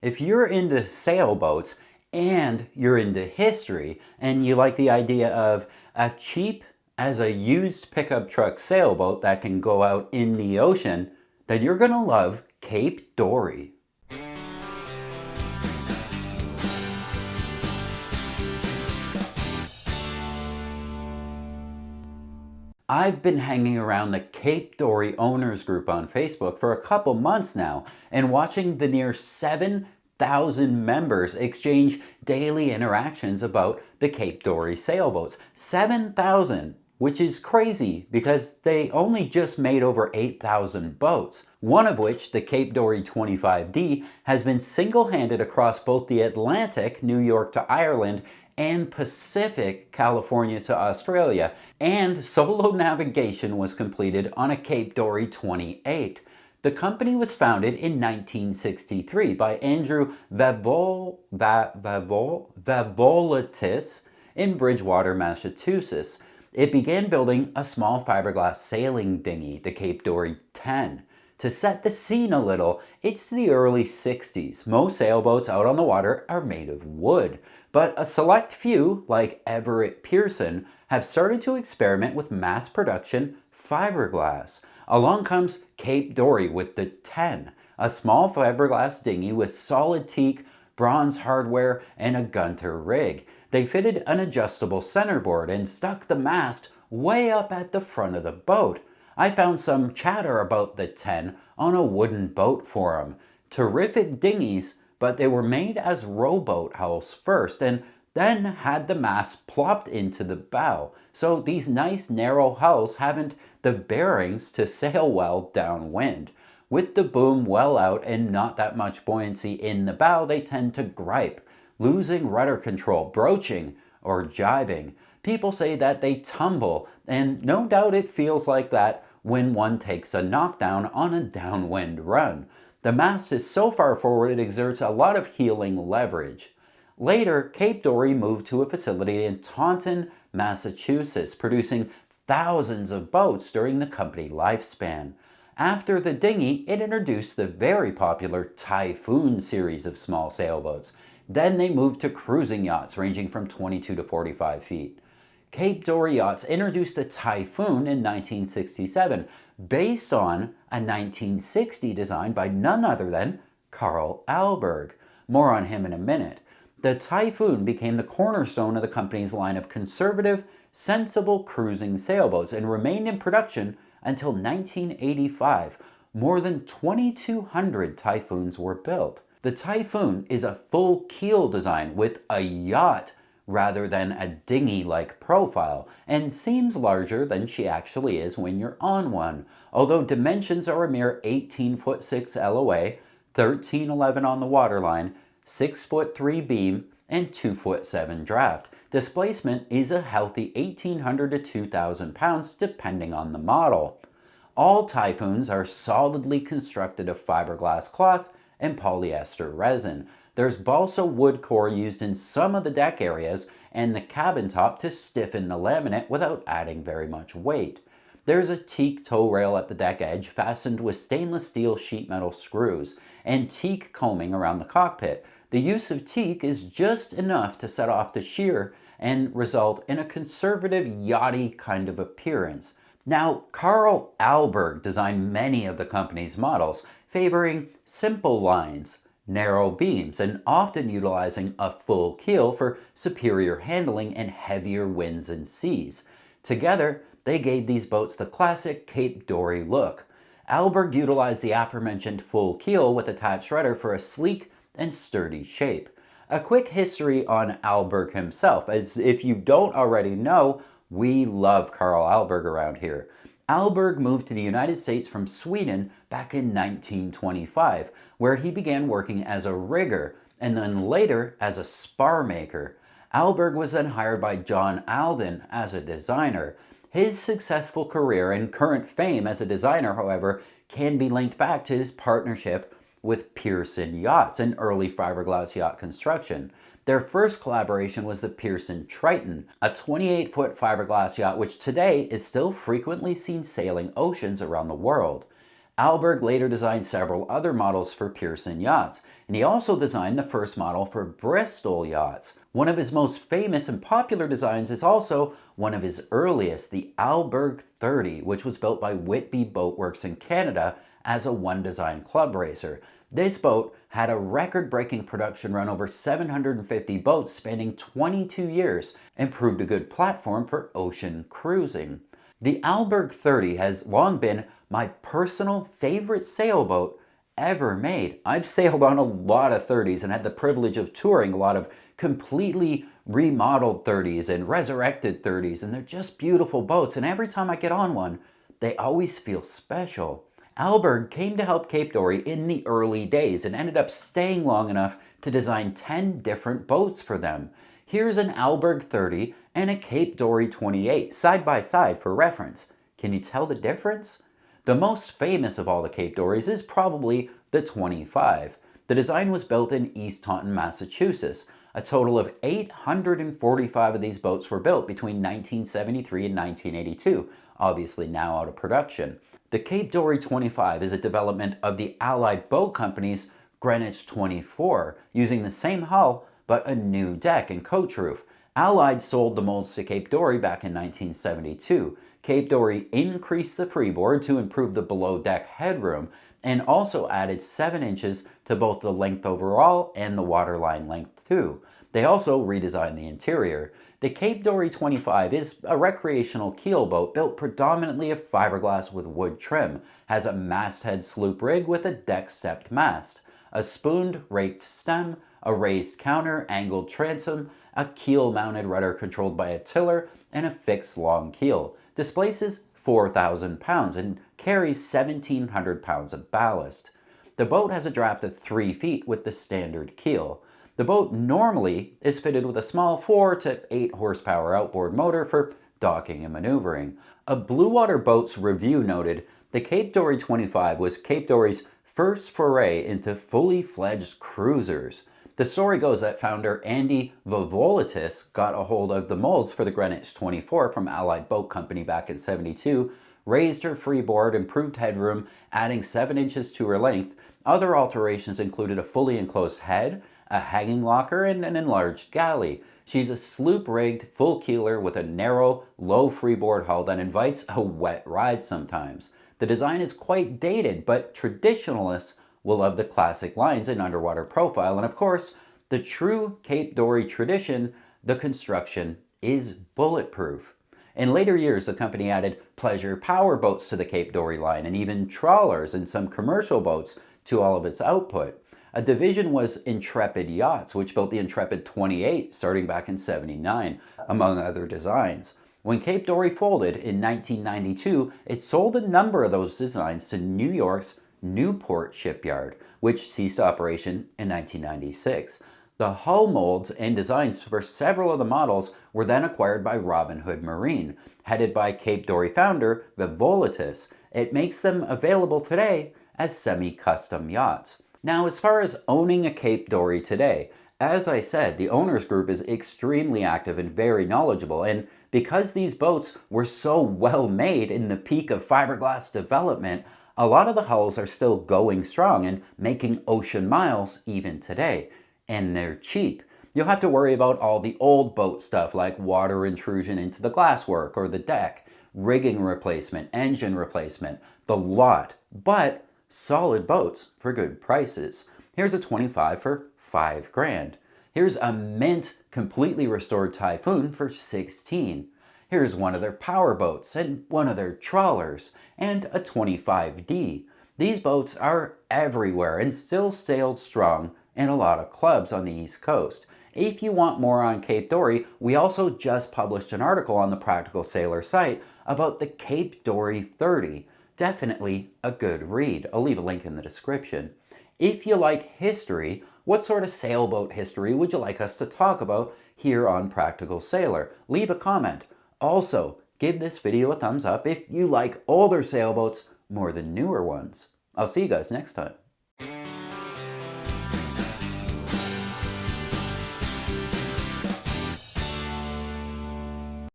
If you're into sailboats and you're into history and you like the idea of a cheap as a used pickup truck sailboat that can go out in the ocean, then you're going to love Cape Dory. I've been hanging around the Cape Dory Owners Group on Facebook for a couple months now and watching the near 7,000 members exchange daily interactions about the Cape Dory sailboats. 7,000, which is crazy because they only just made over 8,000 boats, one of which, the Cape Dory 25D, has been single-handed across both the Atlantic, New York to Ireland, and Pacific, California to Australia, and solo navigation was completed on a Cape Dory 28. The company was founded in 1963 by Andrew Vavolotis in Bridgewater, Massachusetts. It began building a small fiberglass sailing dinghy, the Cape Dory 10. To set the scene a little, it's the early 60s. Most sailboats out on the water are made of wood, but a select few, like Everett Pearson, have started to experiment with mass production fiberglass. Along comes Cape Dory with the 10, a small fiberglass dinghy with solid teak, bronze hardware, and a Gunter rig. They fitted an adjustable centerboard and stuck the mast way up at the front of the boat. I found some chatter about the 10 on a wooden boat forum. Terrific dinghies, but they were made as rowboat hulls first and then had the mast plopped into the bow. So these nice narrow hulls haven't the bearings to sail well downwind. With the boom well out and not that much buoyancy in the bow, they tend to gripe, losing rudder control, broaching, or jibing. People say that they tumble, and no doubt it feels like that when one takes a knockdown on a downwind run. The mast is so far forward it exerts a lot of heeling leverage. Later, Cape Dory moved to a facility in Taunton, Massachusetts, producing thousands of boats during the company lifespan. After the dinghy, it introduced the very popular Typhoon series of small sailboats. Then they moved to cruising yachts ranging from 22 to 45 feet. Cape Dory Yachts introduced the Typhoon in 1967, based on a 1960 design by none other than Carl Alberg. More on him in a minute. The Typhoon became the cornerstone of the company's line of conservative, sensible cruising sailboats and remained in production until 1985. More than 2,200 Typhoons were built. The Typhoon is a full keel design with a yacht rather than a dinghy-like profile, and seems larger than she actually is when you're on one, although dimensions are a mere 18'6" LOA, 13'11" on the waterline, 6'3" beam, and 2'7" draft. Displacement is a healthy 1,800 to 2,000 pounds depending on the model. All Typhoons are solidly constructed of fiberglass cloth and polyester resin. There's balsa wood core used in some of the deck areas and the cabin top to stiffen the laminate without adding very much weight. There's a teak tow rail at the deck edge fastened with stainless steel sheet metal screws and teak coaming around the cockpit. The use of teak is just enough to set off the shear and result in a conservative yachty kind of appearance. Now, Carl Alberg designed many of the company's models, favoring simple lines, narrow beams, and often utilizing a full keel for superior handling in heavier winds and seas. Together, they gave these boats the classic Cape Dory look. Alberg utilized the aforementioned full keel with attached rudder for a sleek and sturdy shape. A quick history on Alberg himself, as if you don't already know, we love Carl Alberg around here. Alberg moved to the United States from Sweden back in 1925, where he began working as a rigger and then later as a spar maker. Alberg was then hired by John Alden as a designer. His successful career and current fame as a designer, however, can be linked back to his partnership with Pearson Yachts, an early fiberglass yacht construction. Their first collaboration was the Pearson Triton, a 28-foot fiberglass yacht which today is still frequently seen sailing oceans around the world. Alberg later designed several other models for Pearson yachts, and he also designed the first model for Bristol yachts. One of his most famous and popular designs is also one of his earliest, the Alberg 30, which was built by Whitby Boatworks in Canada as a one-design club racer. This boat had a record-breaking production run over 750 boats spanning 22 years and proved a good platform for ocean cruising. The Alberg 30 has long been my personal favorite sailboat ever made. I've sailed on a lot of 30s and had the privilege of touring a lot of completely remodeled 30s and resurrected 30s, and they're just beautiful boats, and every time I get on one, they always feel special. Alberg came to help Cape Dory in the early days and ended up staying long enough to design 10 different boats for them. Here's an Alberg 30 and a Cape Dory 28 side by side for reference. Can you tell the difference? The most famous of all the Cape Dories is probably the 25. The design was built in East Taunton, Massachusetts. A total of 845 of these boats were built between 1973 and 1982, obviously now out of production. The Cape Dory 25 is a development of the Allied Boat Company's Greenwich 24, using the same hull but a new deck and coach roof. Allied sold the molds to Cape Dory back in 1972. Cape Dory increased the freeboard to improve the below-deck headroom and also added 7 inches to both the length overall and the waterline length too. They also redesigned the interior. The Cape Dory 25 is a recreational keelboat built predominantly of fiberglass with wood trim, has a masthead sloop rig with a deck-stepped mast, a spooned raked stem, a raised counter, angled transom, a keel-mounted rudder controlled by a tiller, and a fixed long keel. Displaces 4,000 pounds and carries 1,700 pounds of ballast. The boat has a draft of 3 feet with the standard keel. The boat normally is fitted with a small 4 to 8 horsepower outboard motor for docking and maneuvering. A Blue Water Boats review noted, the Cape Dory 25 was Cape Dory's first foray into fully fledged cruisers. The story goes that founder Andy Vavolotis got a hold of the molds for the Greenwich 24 from Allied Boat Company back in '72, raised her freeboard, improved headroom, adding 7 inches to her length. Other alterations included a fully enclosed head, a hanging locker, and an enlarged galley. She's a sloop-rigged full keeler with a narrow, low freeboard hull that invites a wet ride sometimes. The design is quite dated, but traditionalists will love the classic lines and underwater profile, and of course, the true Cape Dory tradition, the construction is bulletproof. In later years, the company added pleasure powerboats to the Cape Dory line and even trawlers and some commercial boats to all of its output. A division was Intrepid Yachts, which built the Intrepid 28 starting back in '79, among other designs. When Cape Dory folded in 1992, it sold a number of those designs to New York's Newport Shipyard, which ceased operation in 1996. The hull molds and designs for several of the models were then acquired by Robin Hood Marine, headed by Cape Dory founder Vavolotis. It makes them available today as semi-custom yachts. Now, as far as owning a Cape Dory today, as I said, the owners group is extremely active and very knowledgeable, and because these boats were so well made in the peak of fiberglass development, a lot of the hulls are still going strong and making ocean miles even today. And they're cheap. You'll have to worry about all the old boat stuff like water intrusion into the glasswork or the deck, rigging replacement, engine replacement, the lot. But solid boats for good prices. Here's a 25 for $5 grand. Here's a mint, completely restored Typhoon for $16. Here's one of their powerboats and one of their trawlers and a 25D. These boats are everywhere and still sailed strong in a lot of clubs on the East Coast. If you want more on Cape Dory, we also just published an article on the Practical Sailor site about the Cape Dory 30. Definitely a good read. I'll leave a link in the description. If you like history, what sort of sailboat history would you like us to talk about here on Practical Sailor? Leave a comment. Also, give this video a thumbs up if you like older sailboats more than newer ones. I'll see you guys next time.